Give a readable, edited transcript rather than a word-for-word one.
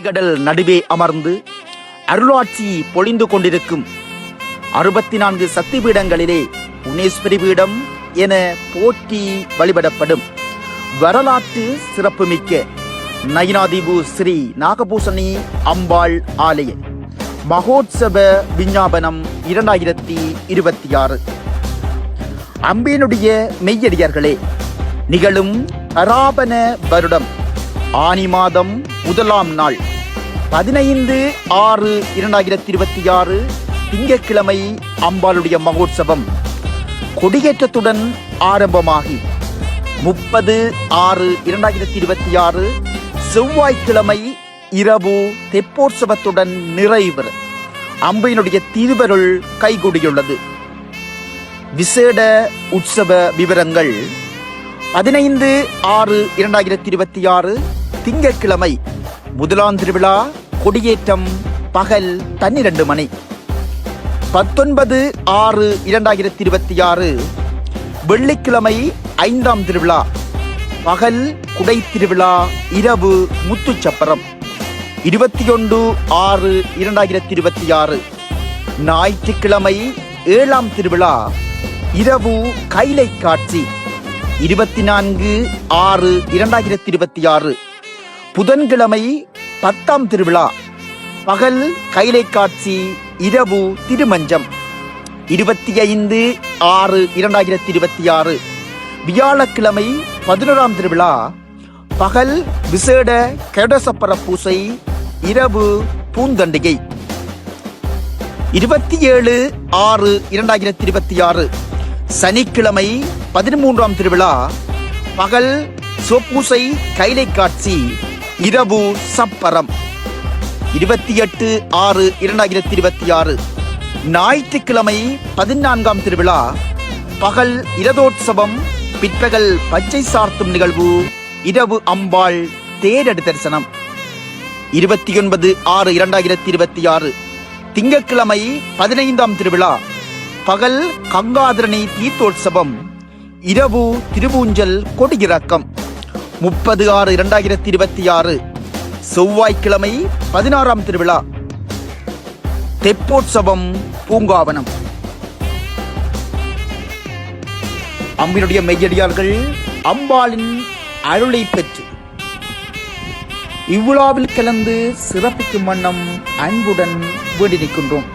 கடல் நடுவே அமர்ந்து அருளாட்சி பொழிந்து கொண்டிருக்கும் 64 சக்தி பீடங்களிலே புவனேஸ்வரி பீடம் என போற்றி வழிபடப்படும் வரலாற்று சிறப்புமிக்க நயினாதீவு ஸ்ரீ நாகபூசணி அம்பாள் ஆலய மகோத்சவ விஞ்ஞாபனம் 2026. அம்பினுடைய மெய்யடியார்களே, நிகழும் பராபன வருடம் ஆனி மாதம் 1ஆம் நாள் 15/6/2026 திங்கட்கிழமை அம்பாளுடைய மகோத்சவம் கொடியேற்றத்துடன் ஆரம்பமாகி 30/6/2026 செவ்வாய்க்கிழமை இரவு தெப்போற்சவத்துடன் நிறைவு அம்பினுடைய திருவருள் கைகூடியுள்ளது. விசேட உற்சவ விவரங்கள் 15/6/2026 திங்கட்கிழமை முதலாம் திருவிழா கொடியேற்றம் பகல் 12 மணி. 19/6/2026 வெள்ளிக்கிழமை 5ஆம் திருவிழா பகல் குடை திருவிழா இரவு முத்துச்சப்பரம். 21/6/2026 ஞாயிற்றுக்கிழமை 7ஆம் திருவிழா இரவு கைலை காட்சி. 24/6/2026 புதன்கிழமை 10ஆம் திருவிழா பகல் கைலை காட்சி இரவு திருமஞ்சம். 25/6/2026 வியாழக்கிழமை 11ஆம் திருவிழா பகல் விசேட கருடசப்பர பூசை இரவு பூந்தண்டிகை. 27/6/2026 சனிக்கிழமை 13ஆம் திருவிழா பகல் சொப்பூசை கைலை காட்சி இரவு சப்பரம். 28/6/2026 ஞாயிற்றுக்கிழமை 14ஆம் திருவிழா பகல் இரதோற்சவம் பிற்பகல் பச்சை சார்த்தும் நிகழ்வு இரவு அம்பாள் தேரடு தரிசனம். 29/6/2026 திங்கட்கிழமை 15ஆம் திருவிழா பகல் கங்காதரணி தீர்த்தோற்சவம் இரவு திருவூஞ்சல் கொடியிறக்கம். 30/6/2026 செவ்வாய்க்கிழமை 16ஆம் திருவிழா தெப்போற்சவம் பூங்காவனம். அம்பினுடைய மெய்யடியார்கள் அம்பாளின் அருளை பெற்று இவ்விழாவில் கலந்து சிறப்பிக்கும் வண்ணம் அன்புடன் வேண்டி நிற்கின்றோம்.